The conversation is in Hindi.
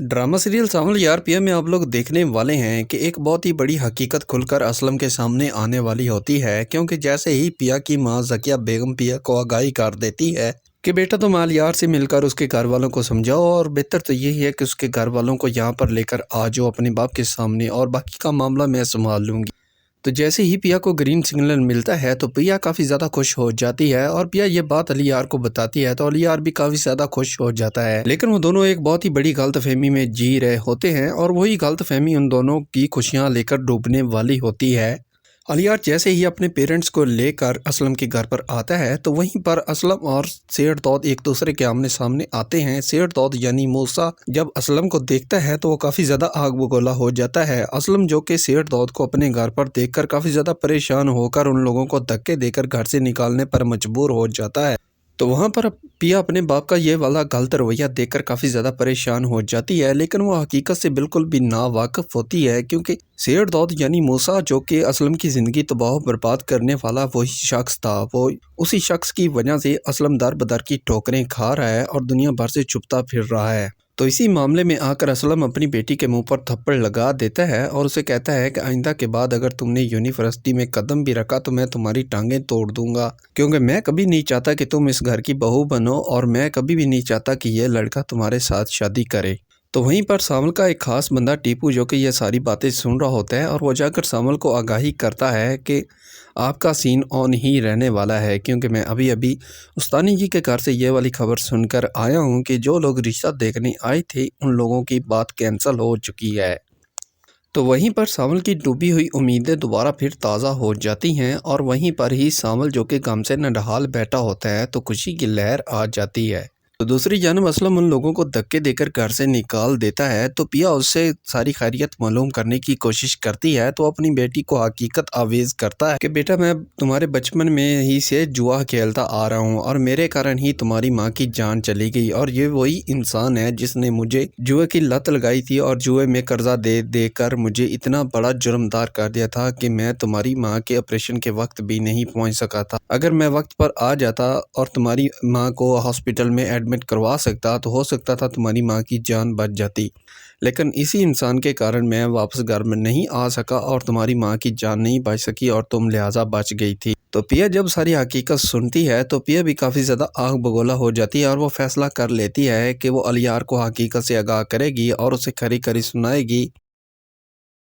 ड्रामा सीरियल सावल यार पिया में आप लोग देखने वाले हैं कि एक बहुत ही बड़ी हकीकत खुलकर असलम के सामने आने वाली होती है, क्योंकि जैसे ही पिया की मां जकिया बेगम पिया को आगाही कर देती है कि बेटा तुम आलियार से मिलकर उसके घर वालों को समझाओ और बेहतर तो यही है कि उसके घर वालों को यहाँ पर लेकर आ जाओ अपने बाप के सामने और बाकी का मामला मैं संभाल लूँगी। तो जैसे ही पिया को ग्रीन सिग्नल मिलता है तो पिया काफ़ी ज़्यादा खुश हो जाती है और पिया ये बात अलियार को बताती है तो अलियार भी काफ़ी ज़्यादा खुश हो जाता है। लेकिन वो दोनों एक बहुत ही बड़ी गलतफहमी में जी रहे होते हैं और वही गलतफहमी उन दोनों की खुशियां लेकर डूबने वाली होती है। अलियार जैसे ही अपने पेरेंट्स को लेकर असलम के घर पर आता है तो वहीं पर असलम और सेठ दौद एक दूसरे के आमने सामने आते हैं। सेठ दौद यानी मूसा जब असलम को देखता है तो वो काफ़ी ज़्यादा आग बगोला हो जाता है। असलम जो कि सेठ दौद को अपने घर पर देखकर काफ़ी ज़्यादा परेशान होकर उन लोगों को धक्के देकर घर से निकालने पर मजबूर हो जाता है। तो वहाँ पर पिया अपने बाप का ये वाला गलत रवैया देखकर काफ़ी ज़्यादा परेशान हो जाती है, लेकिन वो हकीकत से बिल्कुल भी नावाकिफ़ होती है क्योंकि सेठ दौद यानी मूसा जो कि असलम की ज़िंदगी तबाह बर्बाद करने वाला वही शख्स था। वो उसी शख्स की वजह से असलम दर बदर की ठोकरें खा रहा है और दुनिया भर से छुपता फिर रहा है। तो इसी मामले में आकर असलम अपनी बेटी के मुंह पर थप्पड़ लगा देता है और उसे कहता है कि आइंदा के बाद अगर तुमने यूनिवर्सिटी में कदम भी रखा तो मैं तुम्हारी टांगें तोड़ दूंगा, क्योंकि मैं कभी नहीं चाहता कि तुम इस घर की बहू बनो और मैं कभी भी नहीं चाहता कि यह लड़का तुम्हारे साथ शादी करे। तो वहीं पर सामल का एक खास बंदा टीपू जो कि यह सारी बातें सुन रहा होता है और वो जाकर सामल को आगाही करता है कि आपका सीन ऑन ही रहने वाला है, क्योंकि मैं अभी अभी उस्तानी जी के घर से ये वाली खबर सुनकर आया हूँ कि जो लोग रिश्ता देखने आए थे उन लोगों की बात कैंसिल हो चुकी है। तो वहीं पर सावल की डूबी हुई उम्मीदें दोबारा फिर ताज़ा हो जाती हैं और वहीं पर ही सावल जो कि गम से नढाल बैठा होता है तो खुशी की लहर आ जाती है। तो दूसरी जानब असलम उन लोगों को धक्के देकर घर से निकाल देता है तो पिया उससे सारी खैरियत मालूम करने की कोशिश करती है तो अपनी बेटी को हकीकत आवेज़ करता है कि बेटा मैं तुम्हारे बचपन में ही से जुआ खेलता आ रहा हूँ और मेरे कारण ही तुम्हारी माँ की जान चली गई और ये वही इंसान है जिसने मुझे जुए की लत लगाई थी और जुए में कर्जा दे देकर मुझे इतना बड़ा जुर्मदार कर दिया था कि मैं तुम्हारी माँ के ऑपरेशन के वक्त भी नहीं पहुँच सका था। अगर मैं वक्त पर आ जाता और तुम्हारी माँ को हॉस्पिटल में एडमिट करवा सकता तो हो सकता था तुम्हारी माँ की जान बच जाती, लेकिन इसी इंसान के कारण मैं वापस घर में नहीं आ सका और तुम्हारी माँ की जान नहीं बच सकी और तुम लिहाजा बच गई थी। तो पिया जब सारी हकीकत सुनती है तो पिया भी काफ़ी ज़्यादा आग बगोला हो जाती है और वो फैसला कर लेती है कि वो अलियार को हकीकत से आगाह करेगी और उसे खरी खरी सुनाएगी